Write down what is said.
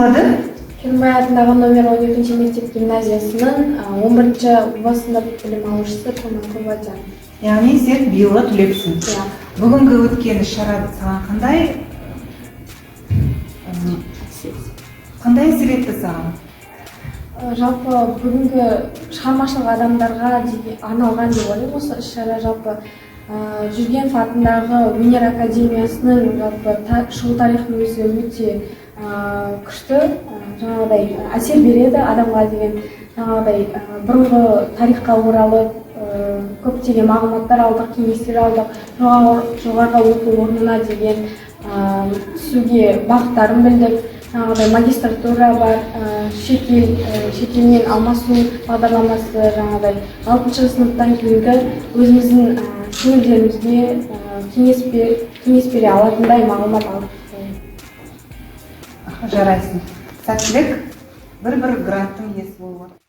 болады? Керімбай атындағы номер 12 мектеп гимназиясының 11-ші В сынып білім алушысы Құрманқұл. Яғни сен биылғы түлексің. Иә. Бүгінгі өткен іс-шара саған қандай әсер етті саған? Жалпы бүгінгі шығармашылық адамдарға арналған деп ойлаймын. Осы іс-шара жалпы Жүргенов атындағы өнер академиясының жалпы шығу тарихының өзі өте күшті, жаңағыдай әсер береді адамға деген, жаңағыдай бұрынғы тарихқа оралып көптеген мағлұматтар алдық, кеңестер алдық, жоғарғы оқу орнына деген түсуге бағыттарын білдік. Жаңағыдай магистратура бар, шетелмен алмасу бағдарламасы, жаңағыдай 6-шы сыныптан кейінгі өзіміздің сіңілдерімізге кеңес бере алатындай мағлұмат алдық. Жарайсың. Сәттілік, бір гранттың иесі болып отыр.